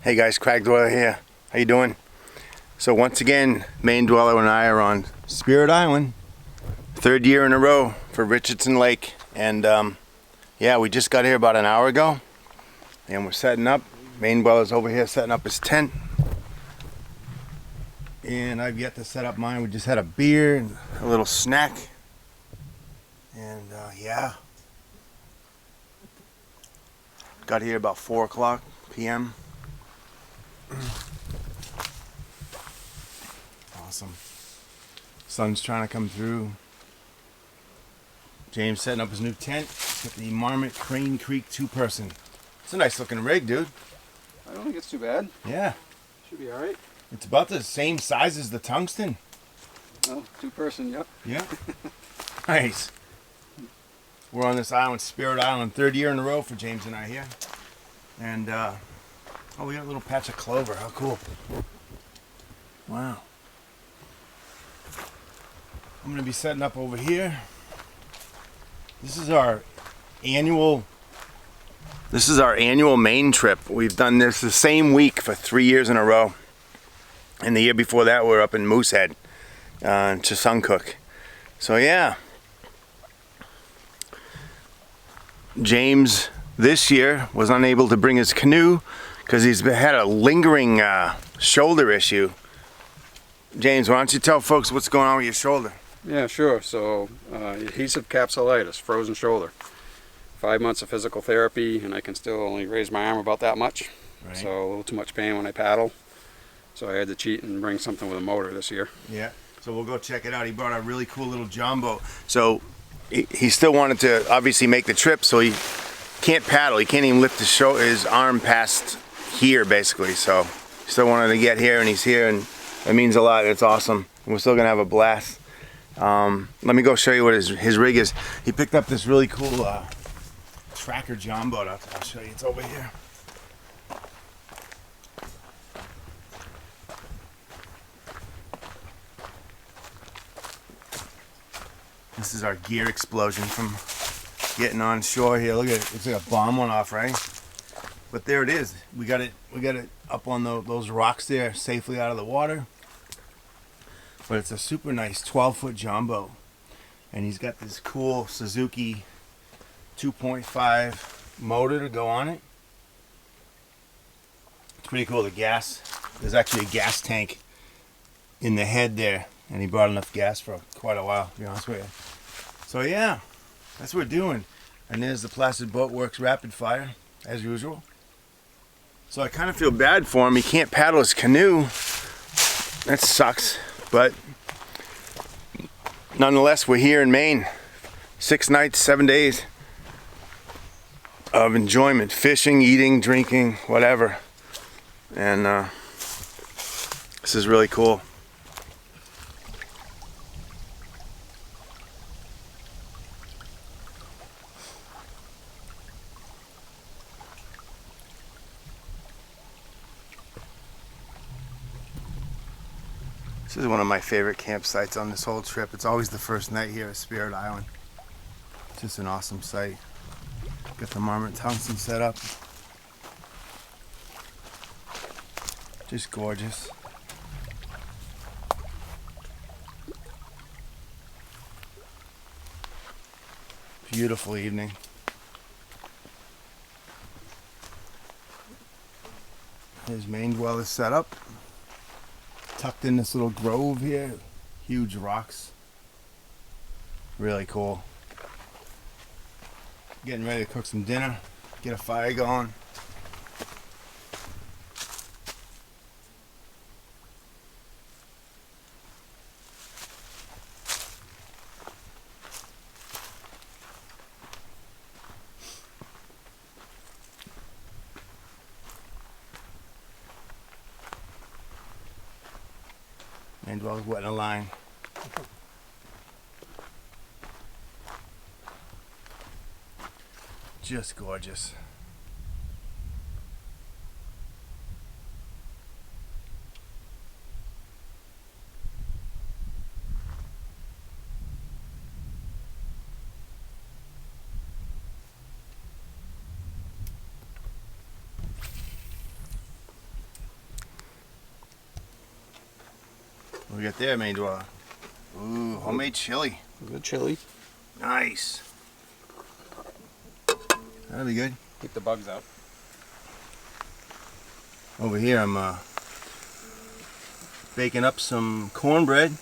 Hey guys, Craig Dweller here. How you doing? So once again, Maindwella and I are on Spirit Island. Third year in a row for Richardson Lake. And yeah, we just got here about an hour ago. And we're setting up. Maindwella's over here setting up his tent. And I've yet to set up mine. We just had a beer and a little snack. And yeah. Got here about 4 o'clock p.m. Awesome. Sun's trying to come through. James setting up his new tent. Got the Marmot Crane Creek 2-person. It's a nice looking rig, dude. I don't think it's too bad. Yeah. Should be alright. It's about the same size as the Tungsten. Oh, 2-person, yep. Yeah. Nice. We're on this island, Spirit Island, third year in a row for James and I here. And oh, we got a little patch of clover. How cool. Wow. I'm going to be setting up over here. This is our annual Maine trip. We've done this the same week for 3 years in a row. And the year before that, we were up in Moosehead, Chesuncook. So yeah. James this year was unable to bring his canoe because he's had a lingering shoulder issue. James, why don't you tell folks what's going on with your shoulder? Yeah, sure. So, adhesive capsulitis, frozen shoulder. 5 months of physical therapy, and I can still only raise my arm about that much. Right. So a little too much pain when I paddle. So I had to cheat and bring something with a motor this year. Yeah. So we'll go check it out. He brought a really cool little John boat. So he still wanted to obviously make the trip, so he can't paddle. He can't even lift his arm past here, basically. So he still wanted to get here, and he's here, and it means a lot. It's awesome. And we're still gonna have a blast. Let me go show you what his rig is. He picked up this really cool tracker John boat. I'll show you. It's over here. This is our gear explosion from getting on shore here. Look at it. It's like a bomb went off, right? But there it is. We got it up on those rocks there, safely out of the water. But it's a super nice 12-foot John boat. And he's got this cool Suzuki 2.5 motor to go on it. It's pretty cool. There's actually a gas tank in the head there. And he brought enough gas for quite a while, to be honest with you. So yeah, that's what we're doing. And there's the Placidboatworks Rapid Fire, as usual. So I kind of feel bad for him. He can't paddle his canoe. That sucks. But nonetheless, we're here in Maine. 6 nights, 7 days of enjoyment. Fishing, eating, drinking, whatever. And this is really cool. This is one of my favorite campsites on this whole trip. It's always the first night here at Spirit Island. It's just an awesome site. Got the Marmot Tungsten set up. Just gorgeous. Beautiful evening. Here's Maindwella set up. Tucked in this little grove here. Huge rocks. Really cool. Getting ready to cook some dinner. Get a fire going. Maindwella's wetting a line. Just gorgeous. we got there, Maindwella? Ooh, homemade chili. Good chili. Nice. That'll be good. Keep the bugs out. Over here, I'm baking up some cornbread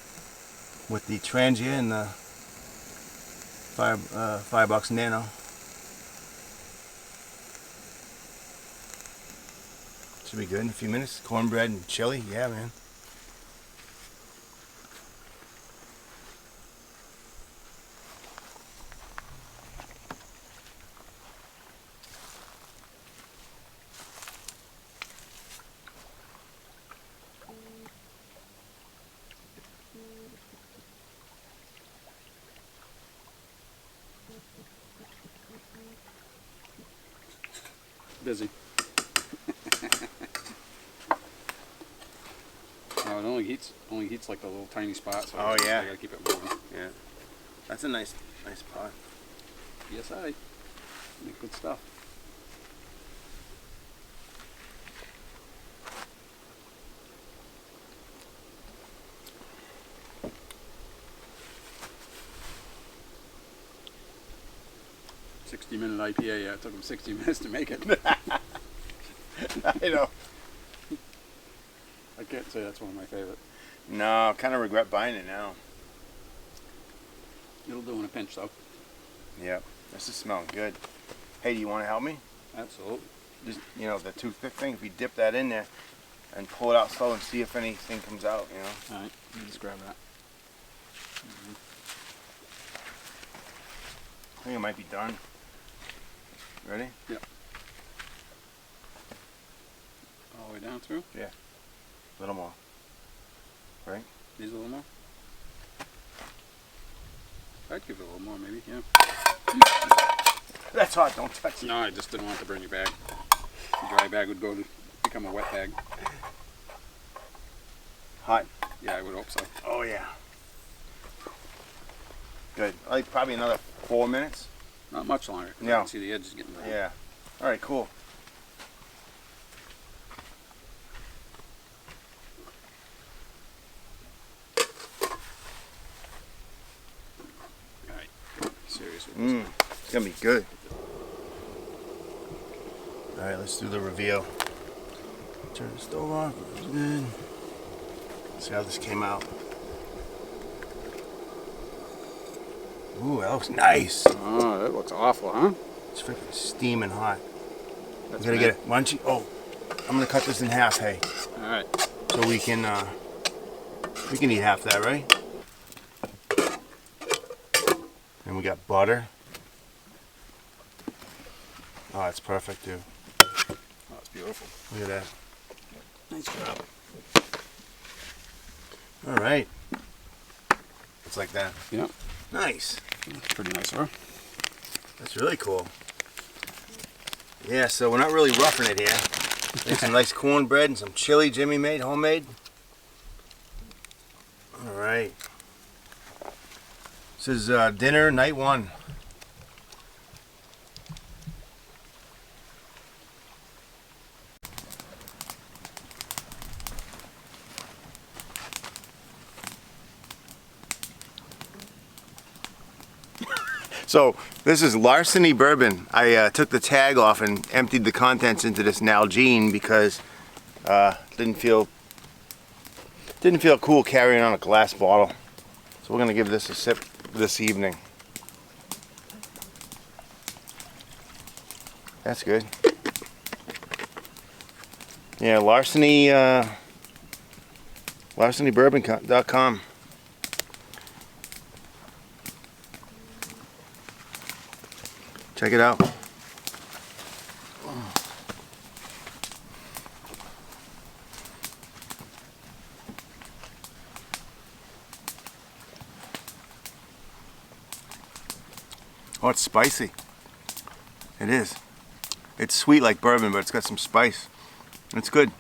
with the Trangia and the Firebox Nano. Should be good in a few minutes. Cornbread and chili, yeah, man. Busy. No, it only heats like the little tiny spots. So Oh, yeah. I gotta keep it moving. Yeah. That's a nice pot. Yes, I make good stuff. $60-minute IPA. Yeah, it took them 60 minutes to make it. I know. I can't say that's one of my favorite. No, kind of regret buying it now. It'll do in a pinch, though. Yep. This is smelling good. Hey, do you want to help me? Absolutely. Just, you know, the toothpick thing, if you dip that in there and pull it out slow and see if anything comes out, you know? All right, let me just grab that. I think it might be done. Ready? Yep. All the way down through? Yeah. A little more. Right? These a little more? I'd give it a little more, maybe, yeah. That's hot, don't touch it. No, I just didn't want to burn your bag. The dry bag would go to become a wet bag. Hot? Yeah, I would hope so. Oh, yeah. Good. Like probably another 4 minutes? Not much longer. No. You can see the edges getting brown. Yeah. All right, cool. All right. Serious with this one. It's gonna be good. All right, let's do the reveal. Turn the stove on. Good. See how this came out. Ooh, that looks nice. Oh, that looks awful, huh? It's freaking steaming hot. That's We gotta get it. Why don't you? Oh, I'm gonna cut this in half, hey, All right. so we can eat half that, right? And we got butter. Oh, that's perfect, dude. Oh, it's beautiful. Look at that. Nice job. All right. It's like that. Yeah. Nice. That's pretty nice, huh? That's really cool. Yeah, so we're not really roughing it here. Make some nice cornbread and some chili Jimmy made, homemade. All right. This is dinner, night one. So this is Larceny Bourbon. I took the tag off and emptied the contents into this Nalgene because didn't feel cool carrying on a glass bottle. So we're gonna give this a sip this evening. That's good. Yeah, Larceny, LarcenyBourbon.com. Check it out. Oh, it's spicy. It is. It's sweet like bourbon, but it's got some spice. It's good.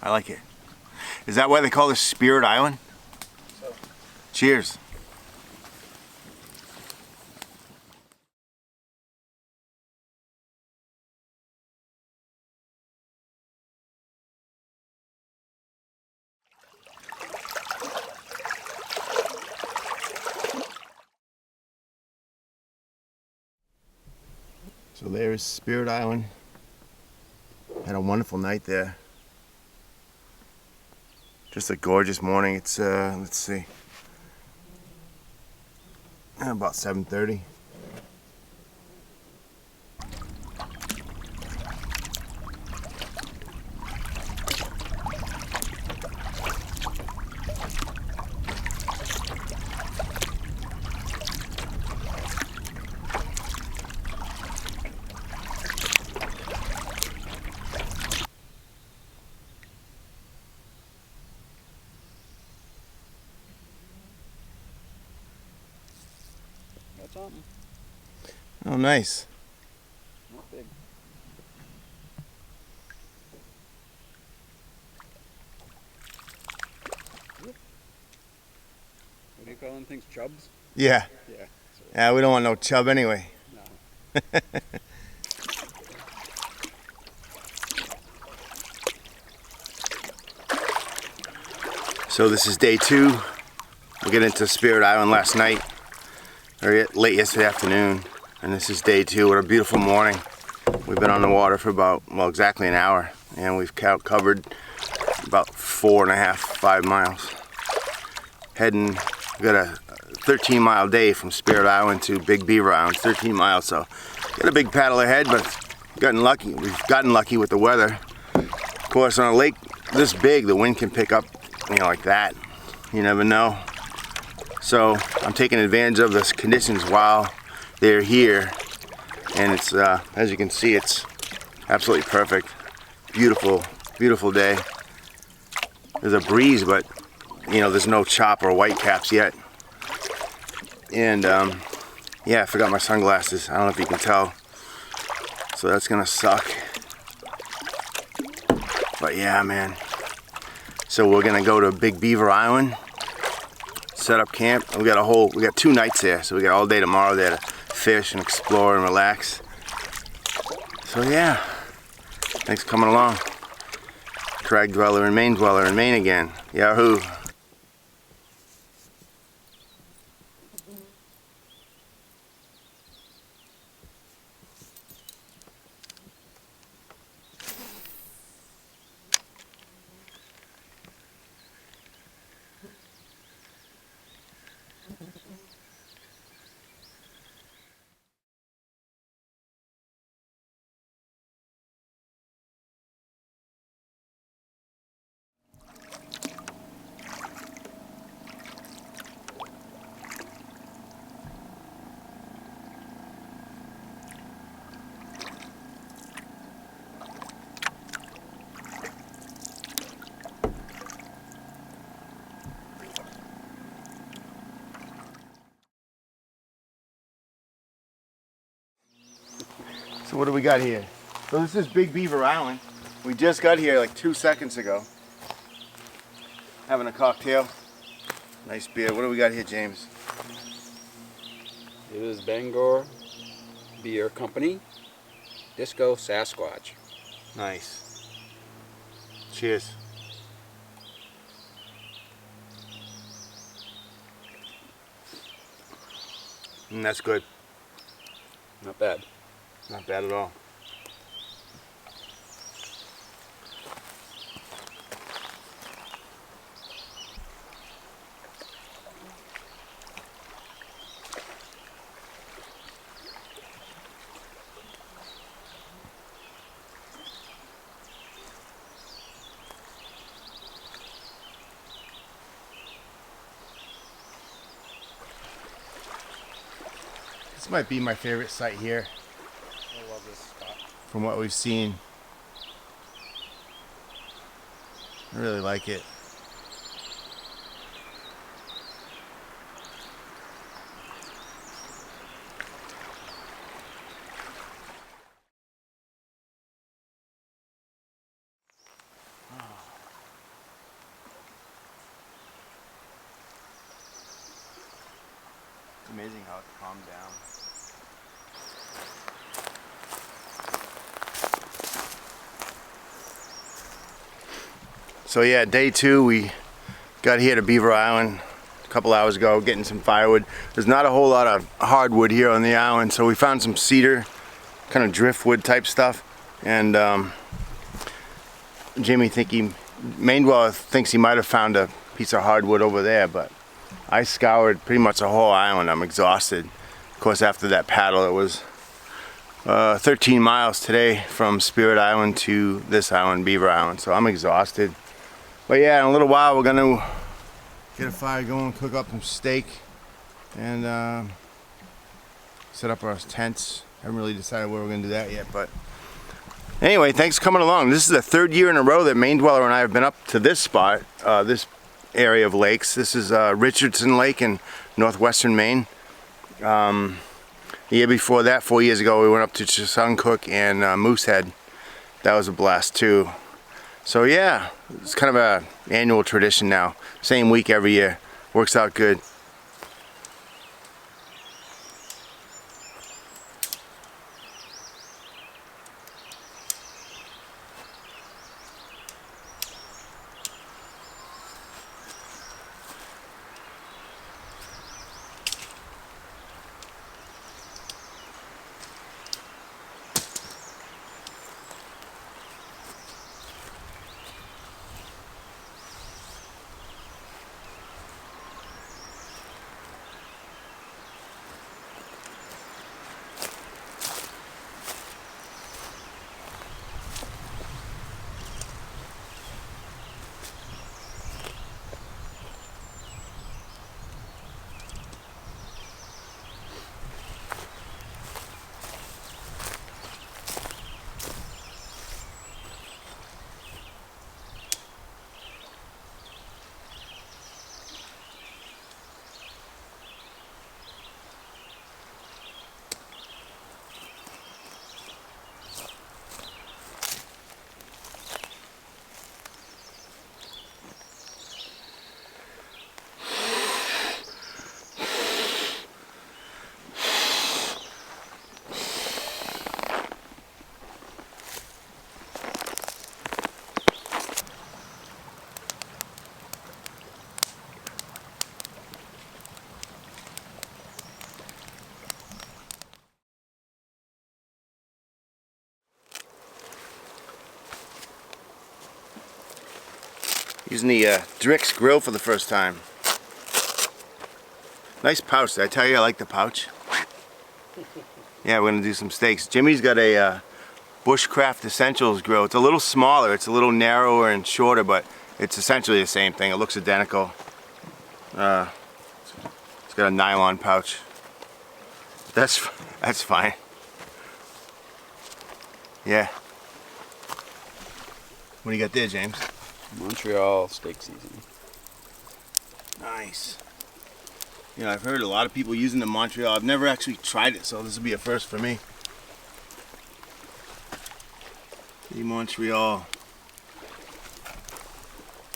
I like it. Is that why they call this Spirit Island? So. Cheers. So there's Spirit Island. Had a wonderful night there. Just a gorgeous morning. It's let's see, about 7:30. Something. Oh, nice. Not big. What do you call them things? Chubs? Yeah. Yeah. Yeah, we don't want no chub anyway. No. So this is day 2. We get into Spirit Island last night, or late yesterday afternoon, and this is day 2. What a beautiful morning. We've been on the water for about, well, exactly an hour, and we've covered about 4.5, 5 miles. We got a 13-mile day from Spirit Island to Big Beaver Island, 13 miles, so got a big paddle ahead, but we've gotten lucky with the weather. Of course, on a lake this big, the wind can pick up, like that. You never know. So I'm taking advantage of the conditions while they're here, and it's as you can see, it's absolutely perfect. Beautiful, beautiful day. There's a breeze, but there's no chop or white caps yet. And yeah, I forgot my sunglasses. I don't know if you can tell, so that's gonna suck. But yeah, man. So we're gonna go to Big Beaver Island, set up camp. We got 2 nights there, so we got all day tomorrow there to fish and explore and relax. So yeah, thanks for coming along. Crag dweller and Maindweller in Maine again. Yahoo! So what do we got here? So this is Big Beaver Island. We just got here like 2 seconds ago. Having a cocktail. Nice beer. What do we got here, James? It is Bangor Beer Company, Disco Sasquatch. Nice. Cheers. That's good. Not bad. Not bad at all. This might be my favorite site here. I love this spot. From what we've seen. I really like it. It's amazing how it calmed down. So yeah, day 2, we got here to Beaver Island a couple hours ago, getting some firewood. There's not a whole lot of hardwood here on the island, so we found some cedar kind of driftwood type stuff. And Maindwella thinks he might have found a piece of hardwood over there, but I scoured pretty much the whole island. I'm exhausted. Of course, after that paddle, it was 13 miles today from Spirit Island to this island, Beaver Island, so I'm exhausted. But yeah, in a little while we're gonna get a fire going, cook up some steak, and set up our tents. Haven't really decided where we're gonna do that yet, but anyway, thanks for coming along. This is the third year in a row that Maindweller and I have been up to this spot, this area of lakes. This is Richardson Lake in northwestern Maine. The year before that, 4 years ago, we went up to Chesuncook and Moosehead. That was a blast too. So yeah, it's kind of a annual tradition now. Same week every year. Works out good. Using the Drix grill for the first time. Nice pouch. Did I tell you I like the pouch? Yeah, we're gonna do some steaks. Jimmy's got a Bushcraft Essentials grill. It's a little smaller, it's a little narrower and shorter, but it's essentially the same thing. It looks identical. It's got a nylon pouch. That's fine. Yeah. What do you got there, James? Montreal steak seasoning. Nice. You know, I've heard a lot of people using the Montreal. I've never actually tried it, so this will be a first for me. The Montreal.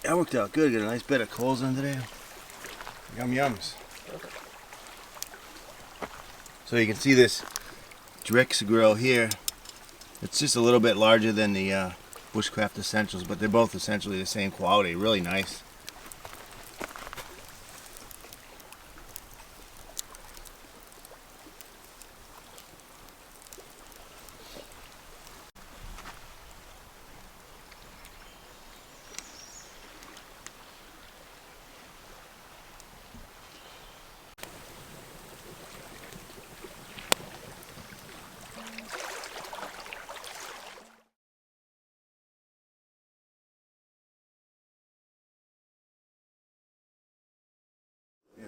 That worked out good. Got a nice bed of coals under there. Yum yums. So you can see this Drix grill here. It's just a little bit larger than the Bushcraft Essentials, but they're both essentially the same quality. Really nice.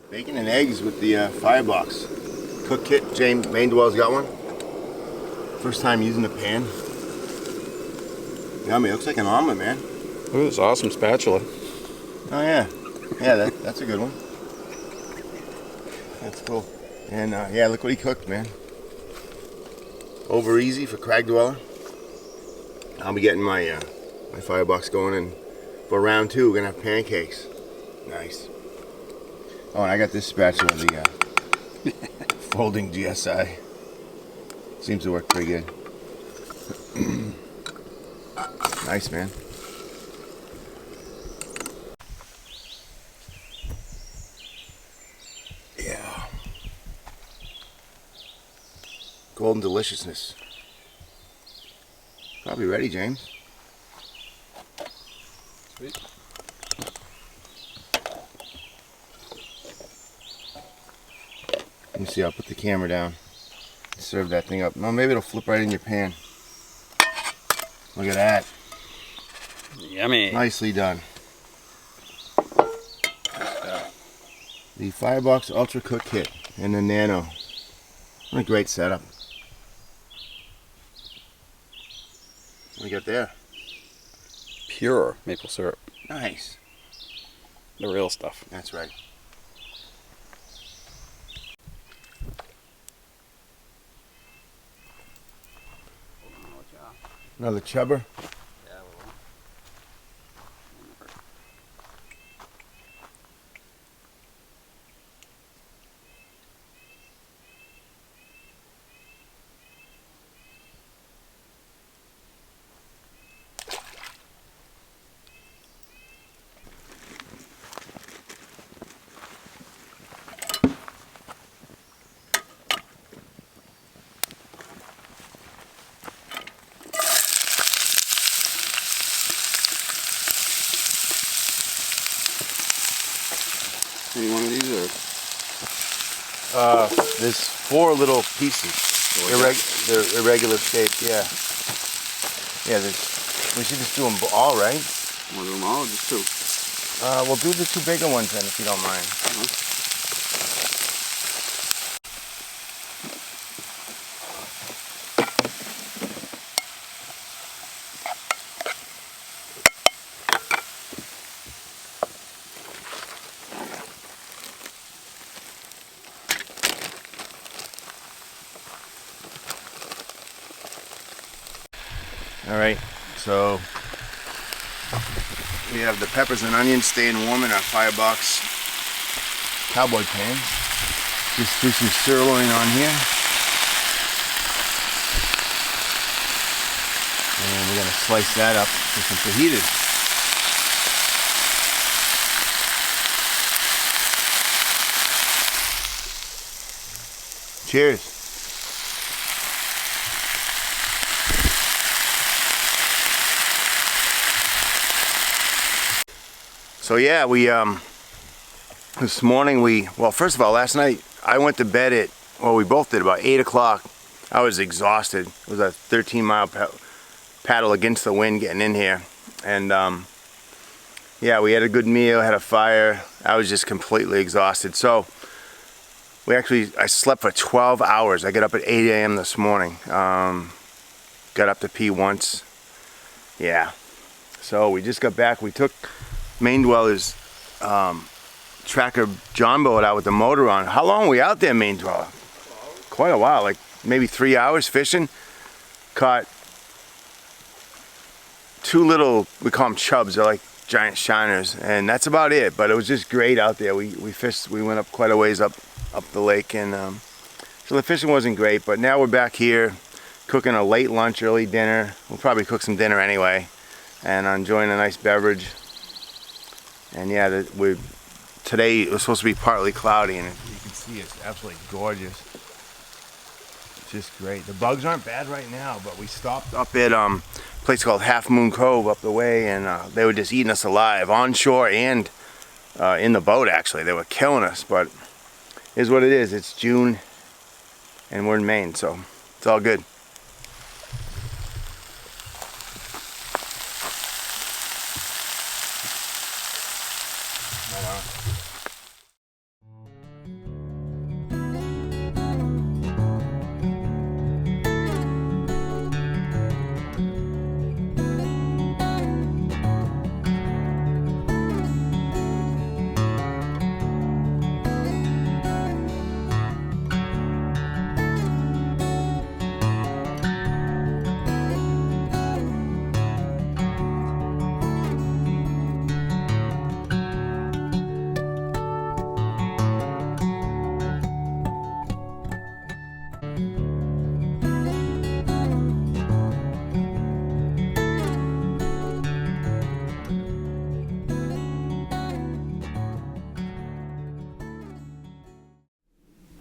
Bacon and eggs with the Firebox cook kit. James Maindwell's got one. First time using the pan. Yummy. Looks like an omelet, man. Look at this awesome spatula. Oh yeah. Yeah, that's a good one. That's cool. And yeah, look what he cooked, man. Over easy for crag dweller. I'll be getting my my Firebox going, and for round two we're gonna have pancakes. Nice. Oh, and I got this spatula, the folding GSI. Seems to work pretty good. Nice, man. Yeah. Golden deliciousness. Probably ready, James. Sweet. Let me see, I'll put the camera down. Serve that thing up. No, maybe it'll flip right in your pan. Look at that. Yummy. Nicely done. The Firebox Ultra Cook Kit and the Nano. What a great setup. What do we got there? Pure maple syrup. Nice. The real stuff. That's right. Another chubber. Any one of these or? There's 4 little pieces. They're irregular shaped, yeah. Yeah, we should just do them all, right? Want to do them all or just 2? We'll do the 2 bigger ones then, if you don't mind. Alright, so we have the peppers and onions staying warm in our Firebox cowboy pan. Just threw some sirloin on here. And we're going to slice that up with some fajitas. Cheers. So yeah, we this morning well, first of all, last night I went to bed at, well, we both did about 8 o'clock. I was exhausted. It was a 13-mile paddle against the wind getting in here, and yeah, we had a good meal, had a fire. I was just completely exhausted. So I slept for 12 hours. I got up at 8 a.m. this morning. Got up to pee once. Yeah. So we just got back. We took Maindwella's tracker John boat out with the motor on. How long were we out there, Maindwella? Quite a while, like maybe 3 hours fishing. Caught 2 little, we call them chubs, they're like giant shiners, and that's about it. But it was just great out there. We fished, we went up quite a ways up the lake, and so the fishing wasn't great. But now we're back here cooking a late lunch, early dinner. We'll probably cook some dinner anyway, and enjoying a nice beverage. And yeah, today it was supposed to be partly cloudy, and you can see it's absolutely gorgeous. It's just great. The bugs aren't bad right now, but we stopped up at a place called Half Moon Cove up the way, and they were just eating us alive, on shore and in the boat actually. They were killing us, but it is what it is. It's June, and we're in Maine, so it's all good.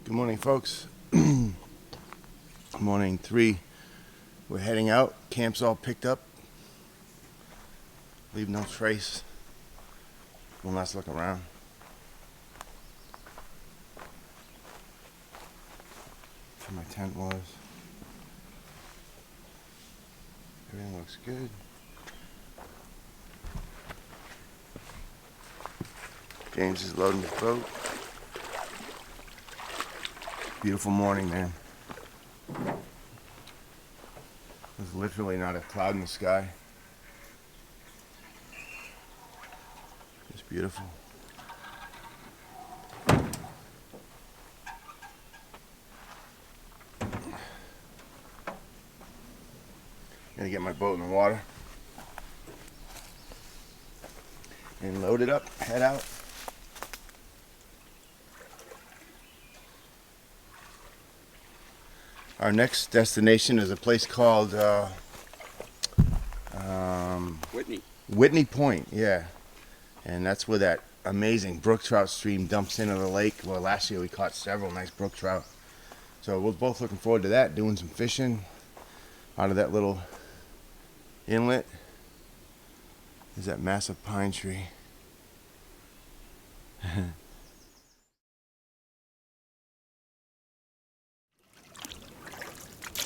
Good morning, folks. Good morning, 3 We're heading out. Camp's all picked up. Leave no trace. One last look around. Where my tent was. Everything looks good. James is loading his boat. Beautiful morning, man. There's literally not a cloud in the sky. It's beautiful. Gonna get my boat in the water and load it up, head out. Our next destination is a place called Whitney Point, yeah. And that's where that amazing brook trout stream dumps into the lake. Well, last year we caught several nice brook trout. So we're both looking forward to that, doing some fishing out of that little inlet. There's that massive pine tree.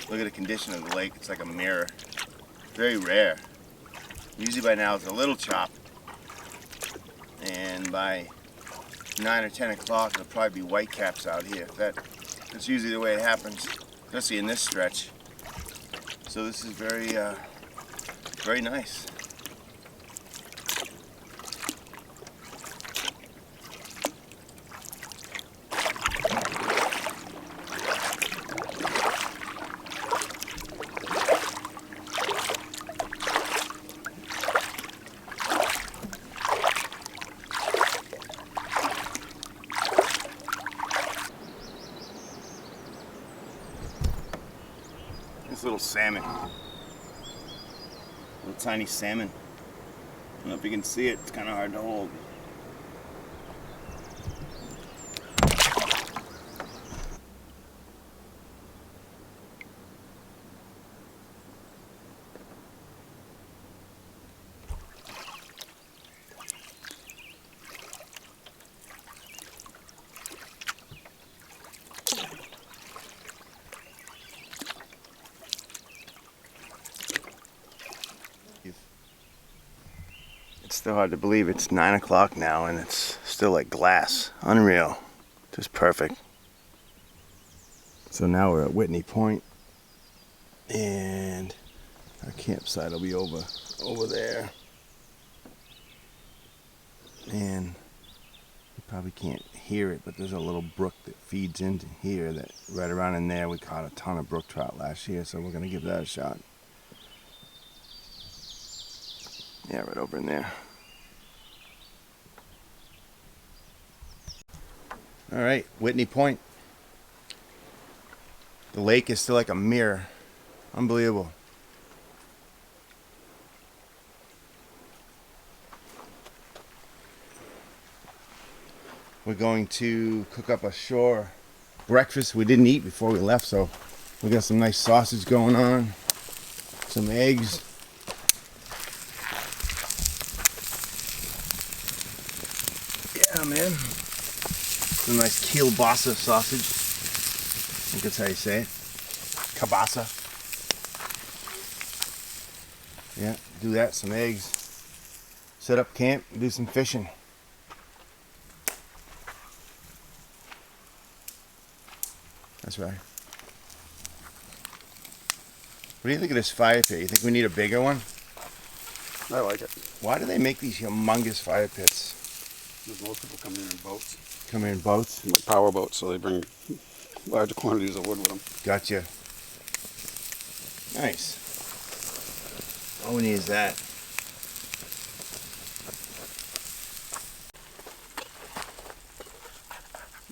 Look at the condition of the lake. It's like a mirror. Very rare. Usually by now it's a little chop. And by 9 or 10 o'clock there'll probably be whitecaps out here. That's usually the way it happens, especially in this stretch. So this is very, very nice. This little salmon, little tiny salmon. I don't know if you can see it, it's kind of hard to hold. It's still hard to believe it's 9 o'clock now and it's still like glass. Unreal. Just perfect. So now we're at Whitney Point and our campsite will be over there. And you probably can't hear it, but there's a little brook that feeds into here that right around in there we caught a ton of brook trout last year, so we're gonna give that a shot. Yeah, right over in there. All right, Whitney Point. The lake is still like a mirror. Unbelievable. We're going to cook up a shore breakfast. We didn't eat before we left, so we got some nice sausage going on, some eggs. Yeah, man. Some nice kielbasa sausage. I think that's how you say it. Kielbasa. Yeah, do that, some eggs. Set up camp, do some fishing. That's right. What do you think of this fire pit? You think we need a bigger one? I like it. Why do they make these humongous fire pits? Because most people come in boats. Come in boats? Like power boats, so they bring large quantities of wood with them. Gotcha. Nice. All we need is that.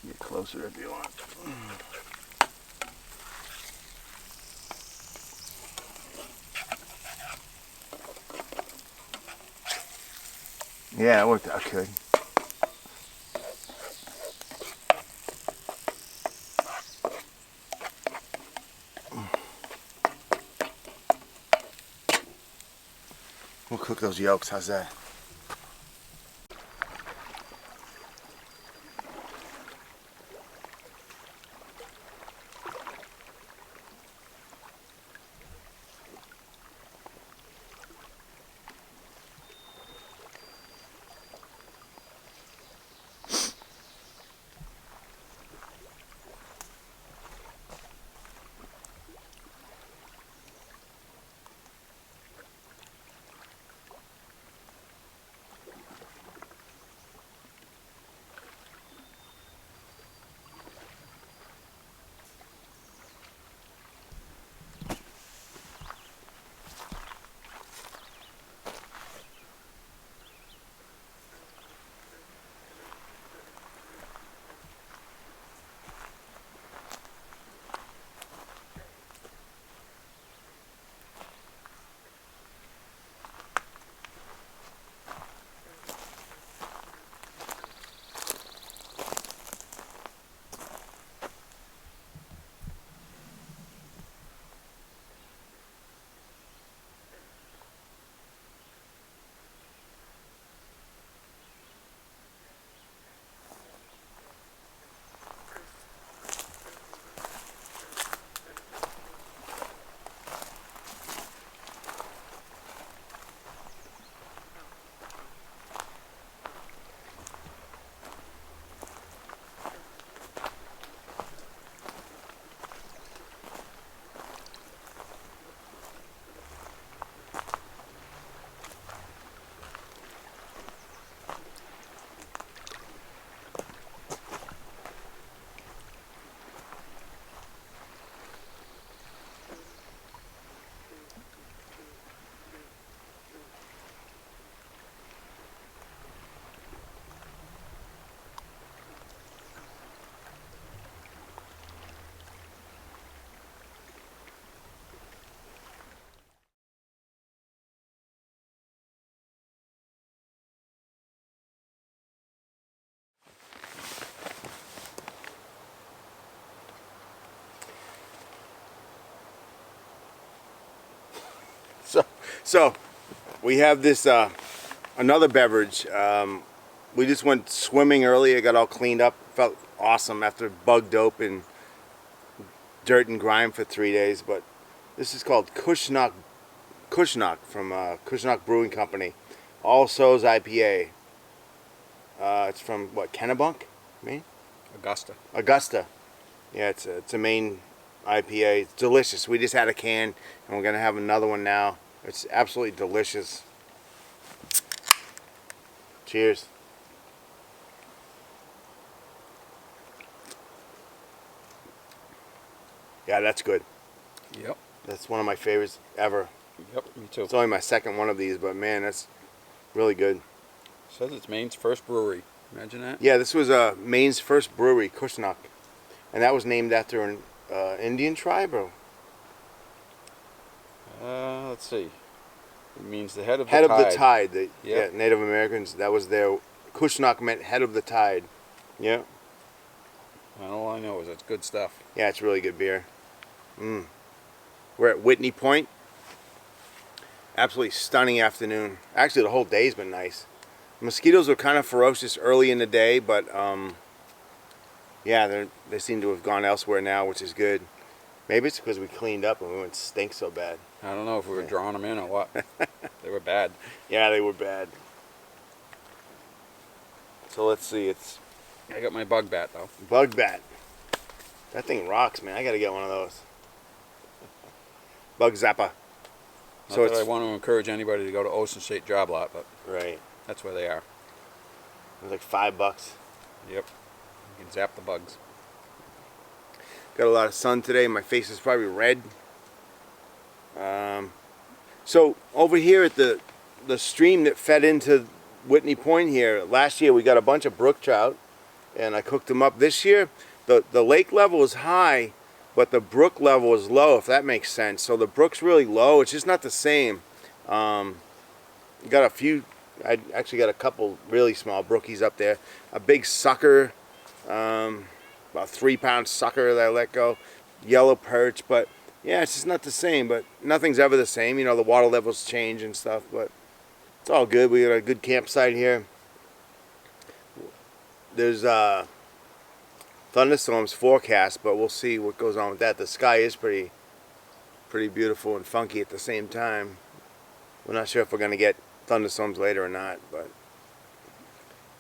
Get closer if you want. Yeah, it worked out good. cook those yolks. How's that? So we have this another beverage. We just went swimming earlier, got all cleaned up, felt awesome after bug dope and dirt and grime for 3 days. But this is called Kushnock from Kushnock Brewing Company, All Souls IPA. It's from what, Kennebunk, Maine? Augusta. Yeah, it's a Maine IPA. It's delicious. We just had a can, and we're gonna have another one now. It's absolutely delicious. Cheers. Yeah, that's good. Yep. That's one of my favorites ever. Yep, me too. It's only my second one of these, but man, that's really good. Says it's Maine's first brewery. Imagine that. Yeah, this was Maine's first brewery, Kushnock, and that was named after an Indian tribe, or Let's see. It means the head of the head tide. of the tide. Yep. Yeah, Native Americans. That was their Kushnock meant head of the tide. Yeah. And all I know is it's good stuff. Yeah, it's really good beer. We're at Whitney Point. Absolutely stunning afternoon. Actually, the whole day's been nice. Mosquitoes were kind of ferocious early in the day, but yeah, they seem to have gone elsewhere now, which is good. Maybe it's because we cleaned up and we wouldn't stink so bad. I don't know if we were drawing them in or what. They were bad. Yeah, they were bad. So let's see. It's I got my bug bat though. bug bat. That thing rocks, man. I gotta get one of those. Bug zapper. Not that I want to encourage anybody to go to Ocean State Job Lot, but right. that's where they are. It was like $5. Yep. You can zap the bugs. Got a lot of sun today. My face is probably red. So over here at the stream that fed into Whitney Point here, last year we got a bunch of brook trout, and I cooked them up. This year, the lake level is high, but the brook level is low, if that makes sense. So the brook's really low. It's just not the same. Got a few. I actually got a couple really small brookies up there. A big sucker, about 3-pound sucker that I let go. Yellow perch, but yeah, it's just not the same. But nothing's ever the same. You know, the water levels change and stuff. But It's all good. We got a good campsite here. There's thunderstorms forecast, but we'll see what goes on with that. The sky is pretty beautiful and funky at the same time. We're not sure if we're going to get thunderstorms later or not, but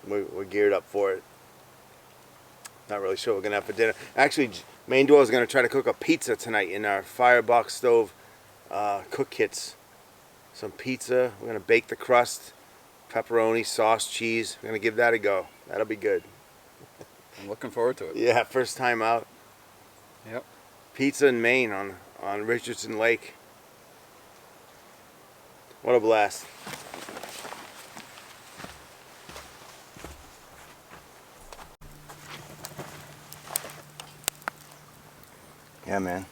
we're geared up for it. Not really sure what we're going to have for dinner. Actually, Maindwella is going to try to cook a pizza tonight in our Fireboxstove cook kits. Some pizza. We're going to bake the crust, pepperoni, sauce, cheese. We're going to give that a go. That'll be good. I'm looking forward to it. Yeah, first time out. Yep. Pizza in Maine on Richardson Lake. What a blast. Yeah, man.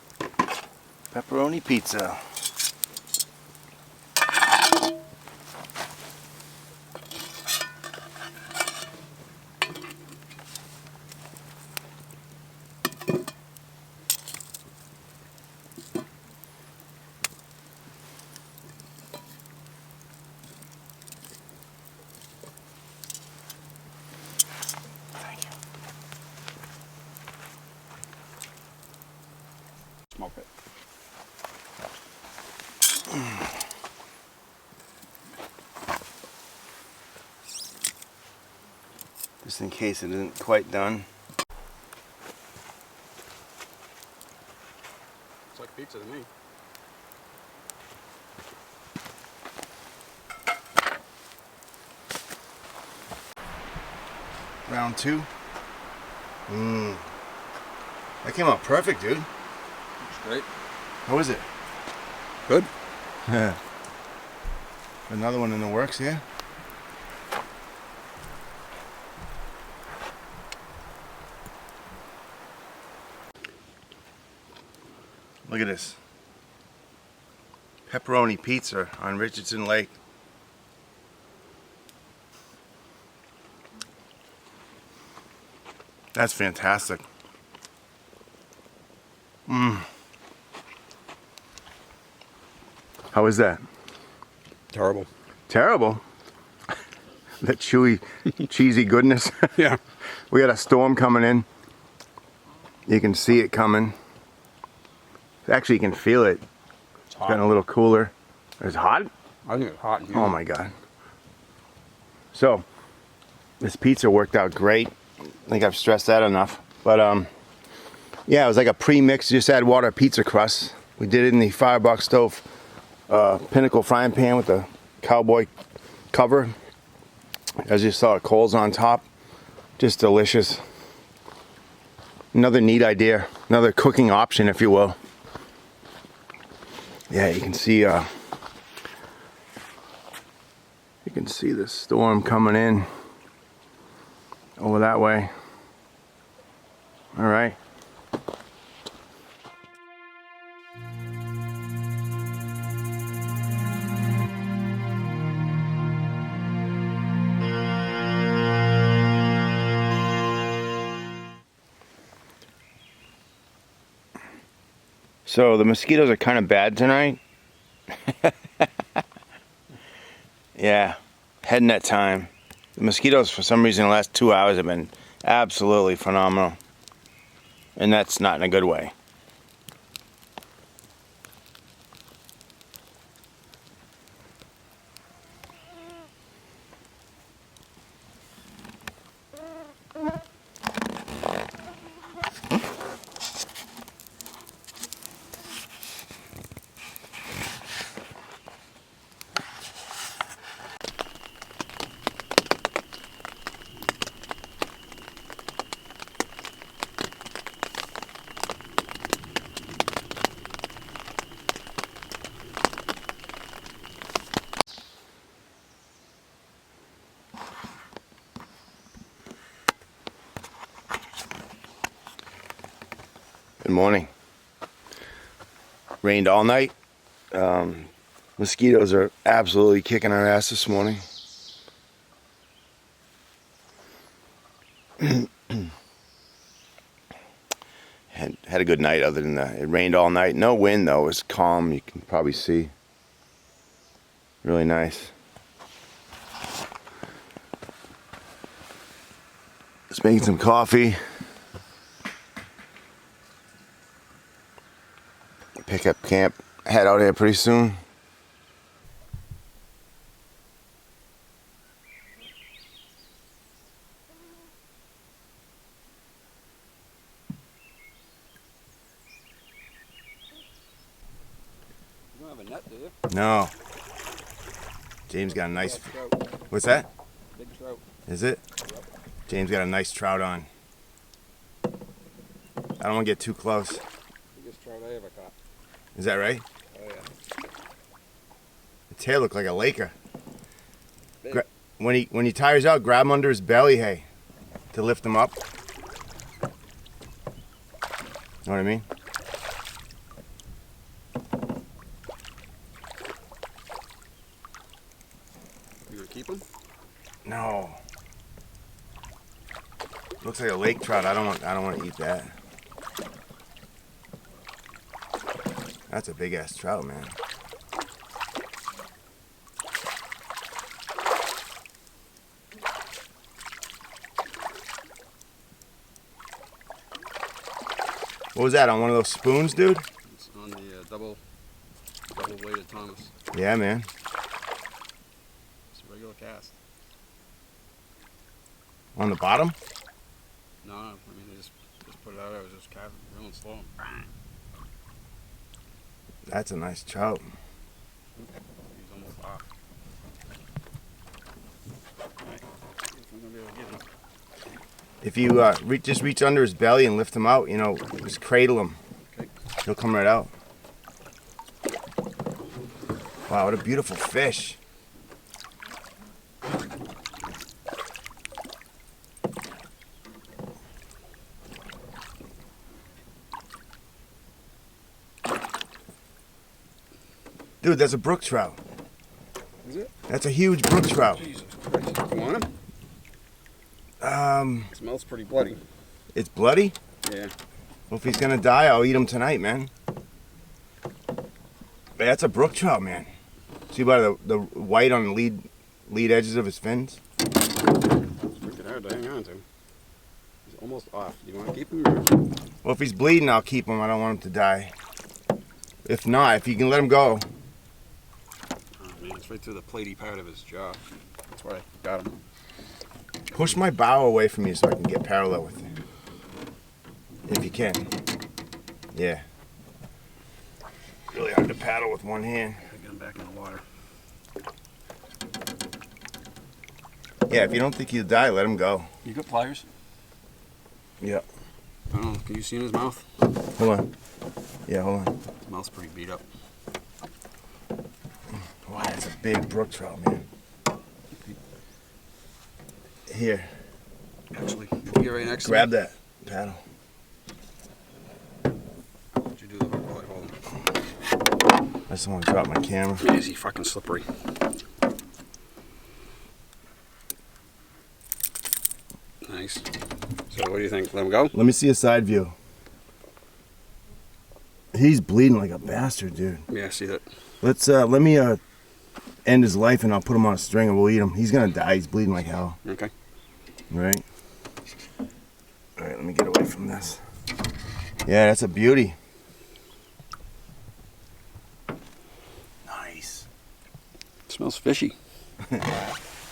Pepperoni pizza. Smoke it. Just in case it isn't quite done. It's like pizza to me. Round two. That came out perfect, dude. It's great. How is it? Good. Yeah. Another one in the works here. Look at this. Pepperoni pizza on Richardson Lake. That's fantastic. How is that? Terrible. Terrible. That chewy, cheesy goodness. Yeah. We got a storm coming in. You can see it coming. Actually, you can feel it. It's Getting a hot. little cooler. It's hot? I think it's hot in here. Oh my God. So, this pizza worked out great. I think I've stressed that enough. But yeah, it was like a pre-mix, just add water pizza crust. We did it in the Fireboxstove Pinnacle frying pan with the cowboy cover. As you saw, coals on top. Just delicious. Another neat idea. Another cooking option, if you will. Yeah, you can see the storm coming in over that way. All right. So the mosquitoes are kind of bad tonight. Yeah, heading that time. The mosquitoes, for some reason, the last 2 hours have been absolutely phenomenal. And that's not in a good way. Good morning. Rained all night. Mosquitoes are absolutely kicking our ass this morning. Had a good night other than that. It rained all night. No wind though. It was calm. You can probably see. Really nice. Just making some coffee. Pick up camp. Head out here pretty soon. You don't have a net, do you? No. James got a nice. What's that? Big trout. Is it? Yep. James got a nice trout on. I don't want to get too close. Biggest trout I ever caught. Is that right? Oh yeah. The tail looked like a laker. Big. When he tires out, grab him under his belly, hey, to lift him up. Know what I mean? You gonna keep him? No. Looks like a lake trout. I don't want to eat that. That's a big ass trout, man. What was that, on one of those spoons, dude? It's on the double weighted Thomas. Yeah, man. It's a regular cast. On the bottom? No, I mean they just put it out. I was just casting real slow. That's a nice trout. He's almost off. Alright. I'm gonna be able to get him. If you just reach under his belly and lift him out, you know, just cradle him. Okay. He'll come right out. Wow, what a beautiful fish. Dude, that's a brook trout. Is it? That's a huge brook trout. Jesus Christ. You want him? It smells pretty bloody. It's bloody? Yeah. Well, if he's gonna die, I'll eat him tonight, man. But that's a brook trout, man. See by the white on the lead edges of his fins? It's freaking hard to hang on to. He's almost off. Do you want to keep him? Or? Well, if he's bleeding, I'll keep him. I don't want him to die. If not, if you can let him go. Oh man, it's right through the platy part of his jaw. That's why I got him. Push my bow away from you so I can get parallel with it. If you can. Yeah. Really hard to paddle with one hand. I get him back in the water. Yeah, if you don't think he'll die, let him go. You got pliers? Yep. I don't know. Can you see in his mouth? Hold on. Yeah, hold on. His mouth's pretty beat up. Wow, that's a big brook trout, man. Here. Actually, you get right next Grab to me. that paddle. What'd you do the hook while I hold him? I just want to drop my camera. Man, is he fucking slippery. Nice. So what do you think? Let him go? Let me see a side view. He's bleeding like a bastard, dude. Yeah, I see that. Let's let me end his life and I'll put him on a string and we'll eat him. He's gonna die. He's bleeding like hell. Okay. Right. All right. Let me get away from this. Yeah, that's a beauty. Nice. It smells fishy.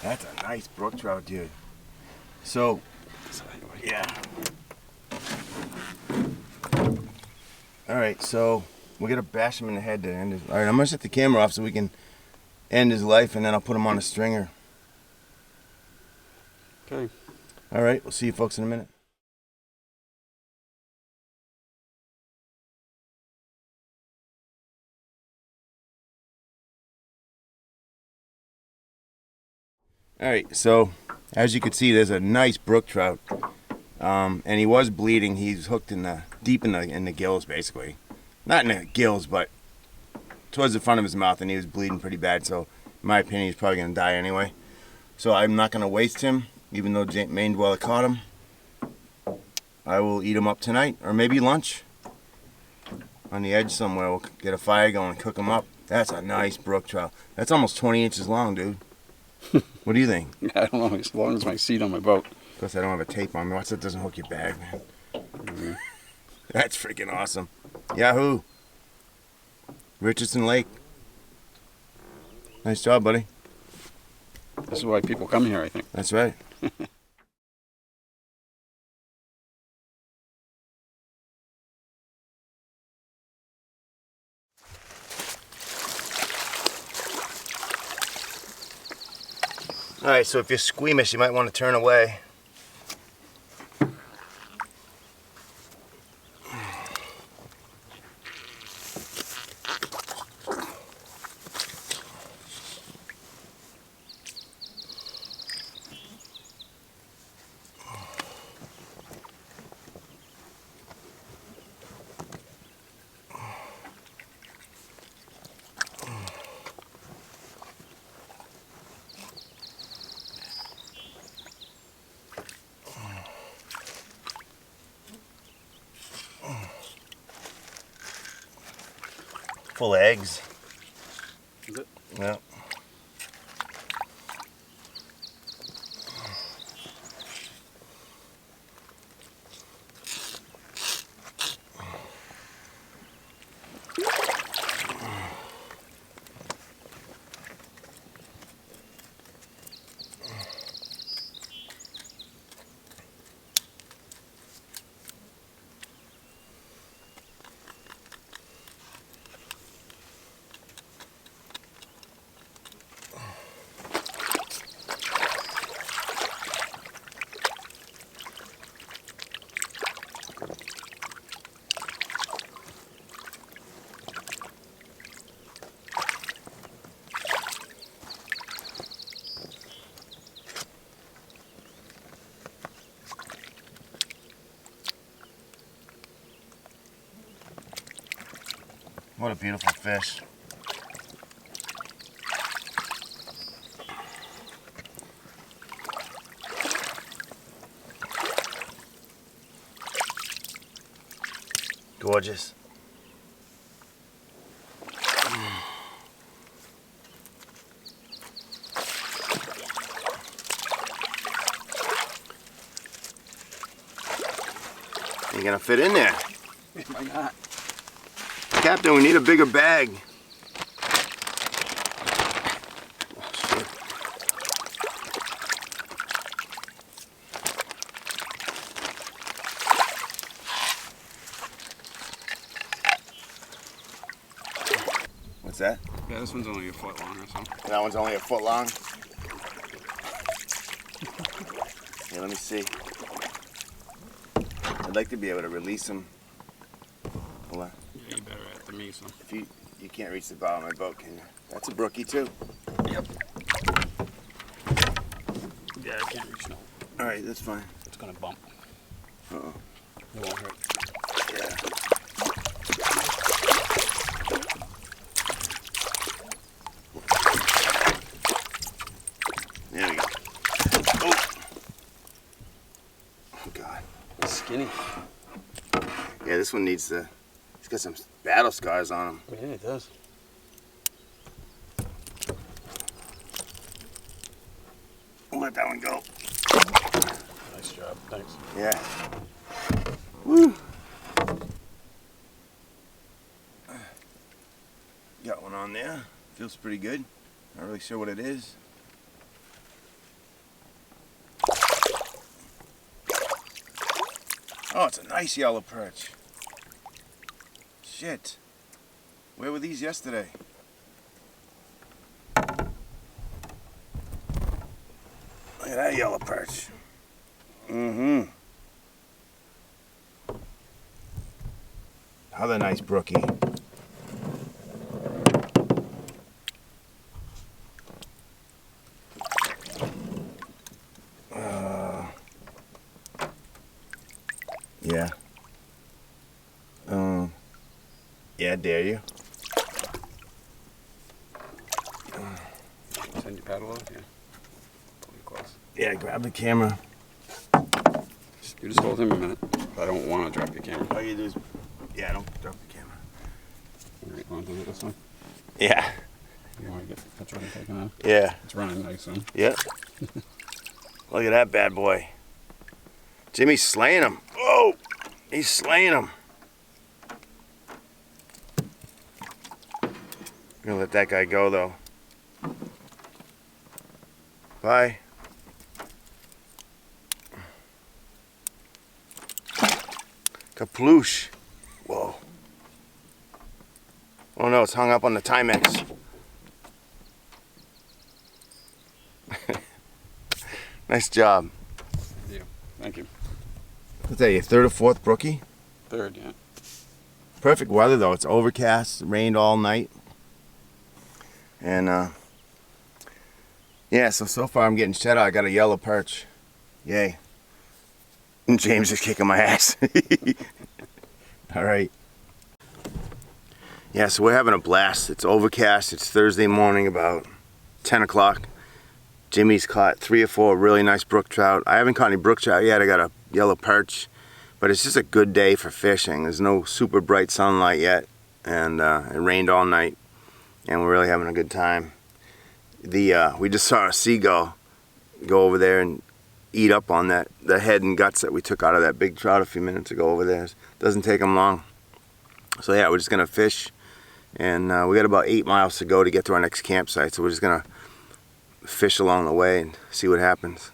That's a nice brook trout, dude. So, yeah. All right, so we're gonna bash him in the head to end his. All right, I'm gonna set the camera off so we can end his life, and then I'll put him on a stringer. Okay. All right, we'll see you folks in a minute. All right, so as you can see, there's a nice brook trout, and he was bleeding. He's hooked in the deep in the gills, basically, not in the gills, but towards the front of his mouth, and he was bleeding pretty bad. So, in my opinion, he's probably gonna die anyway. So I'm not gonna waste him, even though Maindwella caught him. I will eat him up tonight, or maybe lunch. On the edge somewhere, we'll get a fire going and cook him up. That's a nice brook trout. That's almost 20 inches long, dude. What do you think? I don't know, as long as my seat on my boat. Plus, I don't have a tape on me. Watch that doesn't hook your bag, man. That's freaking awesome. Yahoo! Richardson Lake. Nice job, buddy. This is why people come here, I think. That's right. Alright, so if you're squeamish, you might want to turn away. Full of eggs. Is it? Yeah. What a beautiful fish. Gorgeous. You're gonna fit in there. Why not? Captain, we need a bigger bag. Oh, shit. What's that? Yeah, this one's only a foot long or so. That one's only a foot long. Here, let me see. I'd like to be able to release them. Hold on. Yeah, you better at the me, so. If you can't reach the bottom of my boat, can you? That's a brookie too. Yep. Yeah, I can't reach no. All right, that's fine. It's gonna bump. Uh-oh. It won't hurt. Yeah. There we go. Oh. Oh God. It's skinny. Yeah, this one needs to. He's got some battle scars on him. Yeah, it does. I'll let that one go. Nice job. Thanks. Yeah. Woo. Got one on there. Feels pretty good. Not really sure what it is. Oh, it's a nice yellow perch. Shit. Where were these yesterday? Look at that yellow perch. Mm-hmm. Another nice brookie. Yeah. Yeah, dare you? Send your paddle out? Yeah. Pull you close. Yeah, grab the camera. You just hold him a minute. I don't want to drop your camera. All you do is, yeah, don't drop the camera. All right, want to do it this one? Yeah. You want to get the picture taken out? Yeah. It's running nice, huh? Yep. Look at that bad boy. Jimmy's slaying him. Oh, he's slaying him. I'm gonna let that guy go though. Bye. Kaploosh. Whoa. Oh no, it's hung up on the Timex. Nice job. Yeah, thank you. What's that, your third or fourth brookie? Third, yeah. Perfect weather though. It's overcast, rained all night. And yeah, so far I'm getting shut out. I got a yellow perch. Yay. And James is kicking my ass. All right. Yeah, so we're having a blast. It's overcast. It's Thursday morning about 10 o'clock. Jimmy's caught 3 or 4 really nice brook trout. I haven't caught any brook trout yet. I got a yellow perch. But it's just a good day for fishing. There's no super bright sunlight yet. And it rained all night. And we're really having a good time. We just saw a seagull go over there and eat up on the head and guts that we took out of that big trout a few minutes ago over there. It doesn't take them long. So yeah, we're just gonna fish, and we got about 8 miles to go to get to our next campsite. So we're just gonna fish along the way and see what happens.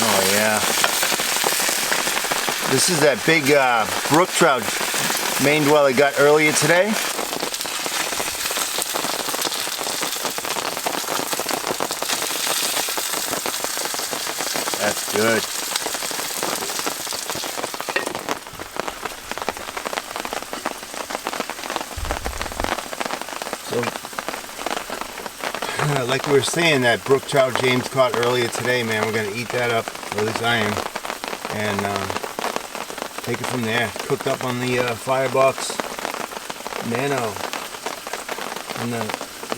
Oh yeah. This is that big brook trout Maindwella got earlier today. That's good. So, like we were saying, that brook trout James caught earlier today, man, we're gonna eat that up, or at least I am, and take it from there. Cooked up on the Firebox Nano and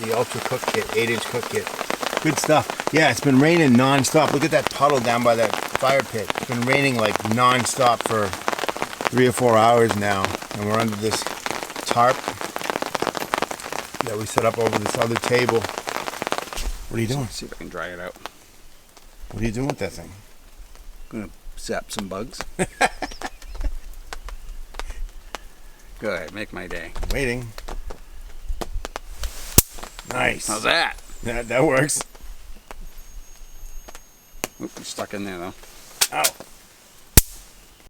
the Ultra Cook Kit, 8-inch Cook Kit. Good stuff. Yeah, it's been raining non-stop. Look at that puddle down by that fire pit. It's been raining like non-stop for 3 or 4 hours now, and we're under this tarp that we set up over this other table. What are you doing? See if I can dry it out. What are you doing with that thing? I'm gonna zap some bugs. Go ahead, make my day. Waiting. Nice. How's that? That works. Oop, you're stuck in there though. Ow.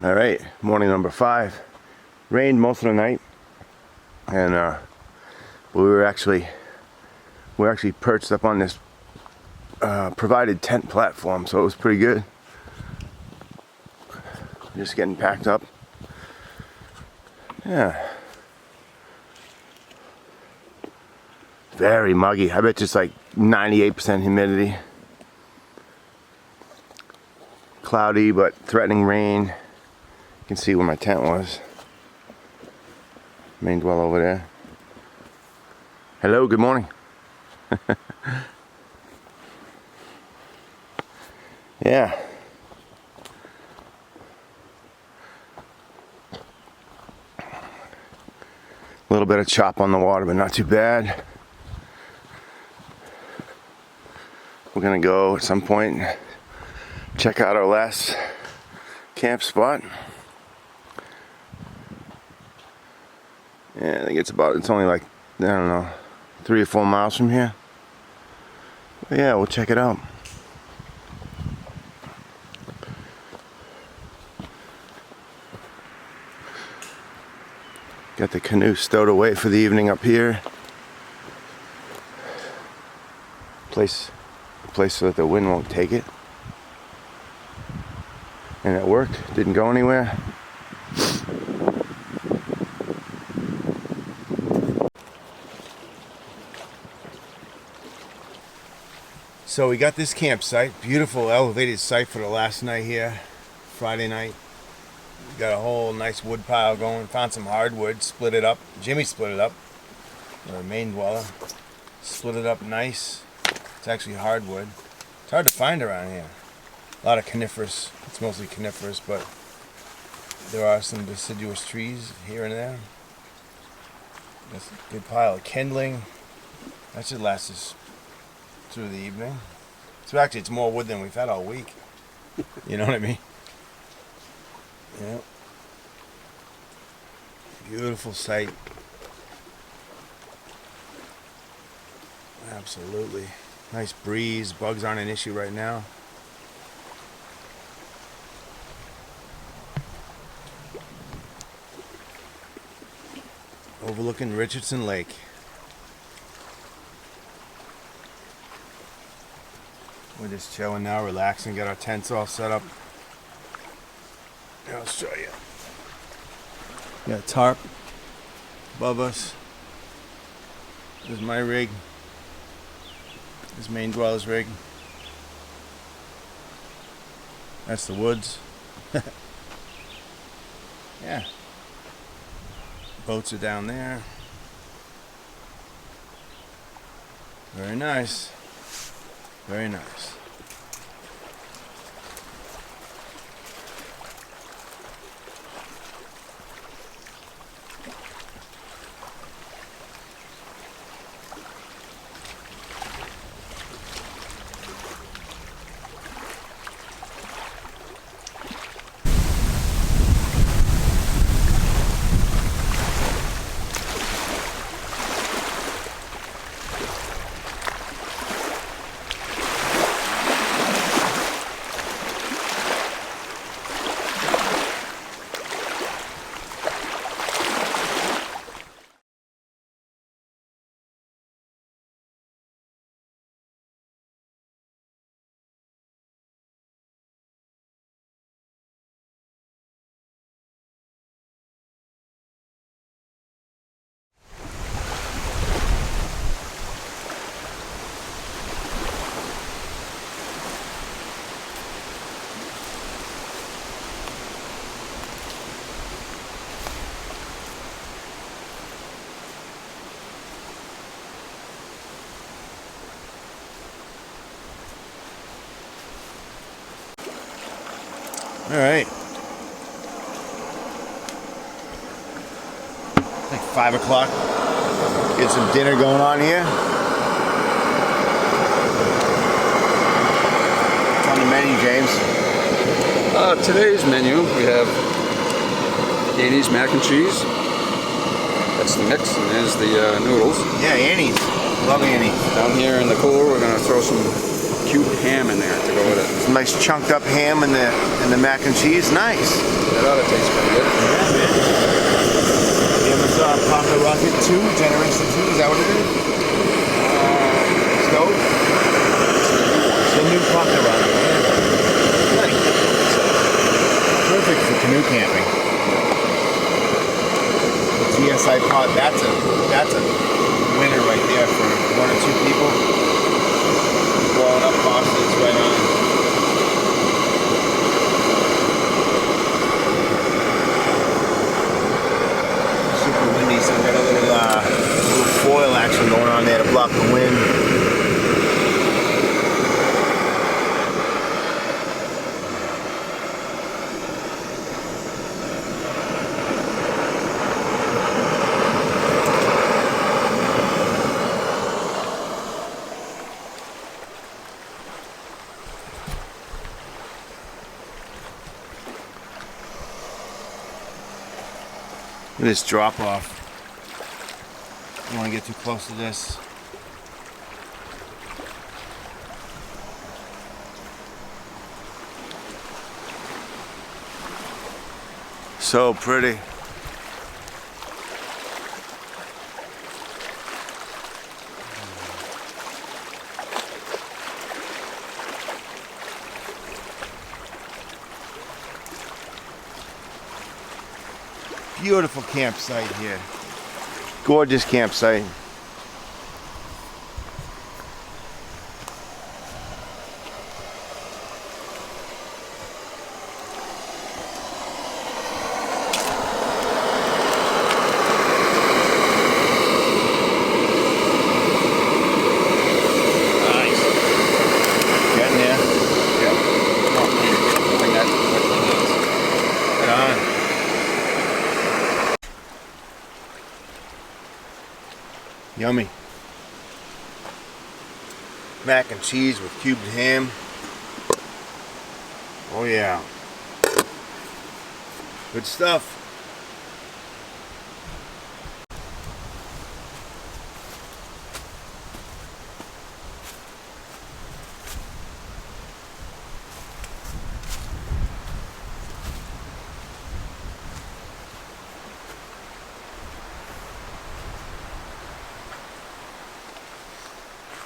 All right, morning number 5. Rained most of the night, and we're actually perched up on this provided tent platform, so it was pretty good. Just getting packed up. Yeah. Very muggy. I bet just like 98% humidity. Cloudy but threatening rain. You can see where my tent was. Maindwella over there. Hello, good morning. Yeah. A little bit of chop on the water, but not too bad. We're gonna go at some point and check out our last camp spot. Yeah, I think it's only like, I don't know, 3 or 4 miles from here. But yeah, we'll check it out. Got the canoe stowed away for the evening up here. place so that the wind won't take it. And it worked, didn't go anywhere. So we got this campsite, beautiful elevated site for the last night here, Friday night. We got a whole nice wood pile going, found some hardwood, split it up. Jimmy split it up, or a Maindwella. Split it up nice. It's actually hardwood. It's hard to find around here. A lot of coniferous, it's mostly coniferous, but there are some deciduous trees here and there. That's a good pile of kindling. That should last us through the evening. So actually it's more wood than we've had all week. You know what I mean? Yeah. Beautiful site. Absolutely. Nice breeze. Bugs aren't an issue right now. Overlooking Richardson Lake. We're just chilling now, relaxing, got our tents all set up. Here, I'll show you. Got a tarp above us. There's my rig. This Maindwella's rig. That's the woods. Yeah. Boats are down there. Very nice. Very nice. All right. Like 5 o'clock. Get some dinner going on here. What's on the menu, James? Today's menu, we have Annie's mac and cheese. That's the mix, and there's the noodles. Yeah, Annie's. Love Annie's. Down here in the cooler, we're gonna throw some cute ham in there to go with it. Some nice chunked up ham in the mac and cheese. Nice. That ought to taste pretty good. Yeah, man. The Amazon Pocket Rocket 2, Generation 2, is that what it is? Stove? It's the new Pocket Rocket. Yeah. Nice. Perfect for canoe camping. The TSI pod, that's a winner right there for 1 or 2 people. Blowing up faucets right on. Super windy, so we got a little foil action going on there to block the wind. Look at this drop off. Don't want to get too close to this. So pretty. Beautiful campsite here. Gorgeous campsite. Yummy. Mac and cheese with cubed ham. Oh yeah. Good stuff.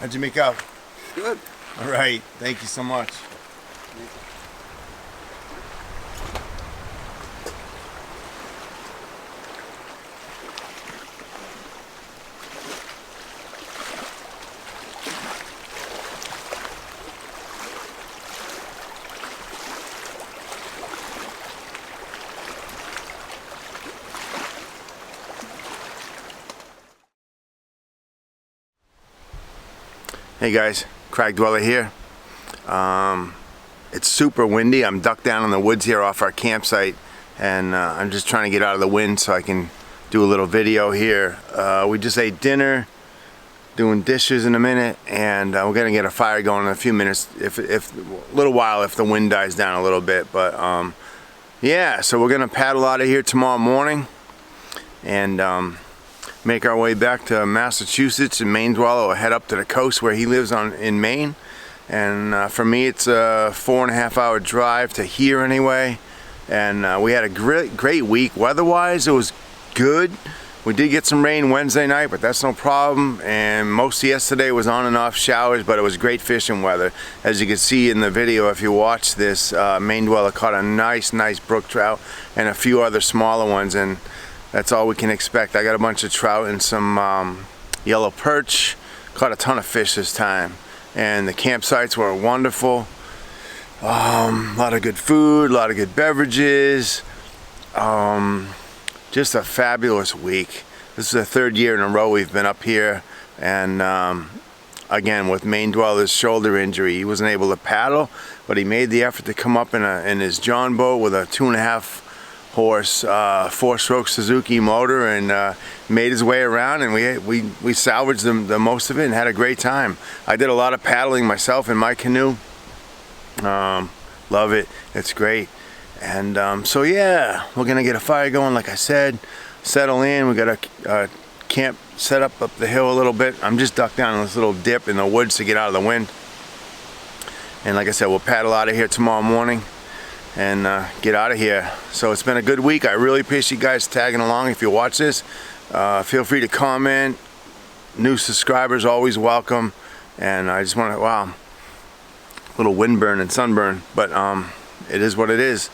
How'd you make out? Good. All right. Thank you so much. Hey guys, Crag Dweller here. It's super windy. I'm ducked down in the woods here off our campsite, and I'm just trying to get out of the wind so I can do a little video here. We just ate dinner, doing dishes in a minute, and we're gonna get a fire going in a few minutes, if a little while, if the wind dies down a little bit. But yeah, so we're gonna paddle out of here tomorrow morning and make our way back to Massachusetts and Maindwella, or head up to the coast where he lives in Maine. And for me, it's a 4.5 hour drive to here anyway. And we had a great week. Weather-wise, it was good. We did get some rain Wednesday night, but that's no problem. And most of yesterday was on and off showers, but it was great fishing weather. As you can see in the video, if you watch this, Maindwella caught a nice brook trout and a few other smaller ones. And that's all we can expect. I got a bunch of trout and some yellow perch. Caught a ton of fish this time. And the campsites were wonderful. A lot of good food, a lot of good beverages. Just a fabulous week. This is the third year in a row we've been up here. And again, with Maindwella's shoulder injury, he wasn't able to paddle, but he made the effort to come up in his John boat with a 2.5 horse 4-stroke Suzuki motor, and made his way around, and we salvaged the most of it and had a great time. I did a lot of paddling myself in my canoe. Love it. It's great. And so yeah, we're gonna get a fire going, like I said, settle in. We got a camp set up the hill a little bit. I'm just ducked down in this little dip in the woods to get out of the wind. And like I said, we'll paddle out of here tomorrow morning and get out of here. So it's been a good week. I really appreciate you guys tagging along. If you watch this, feel free to comment. New subscribers always welcome. And I just want to, wow, a little windburn and sunburn, but it is what it is.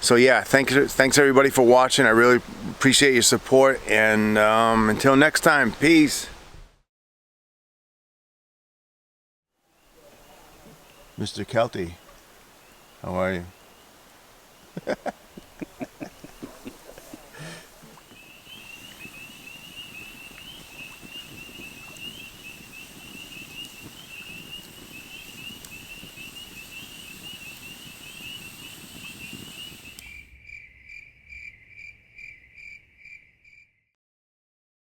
So yeah, thanks everybody for watching. I really appreciate your support, and until next time, peace. Mr. Kelty, how are you?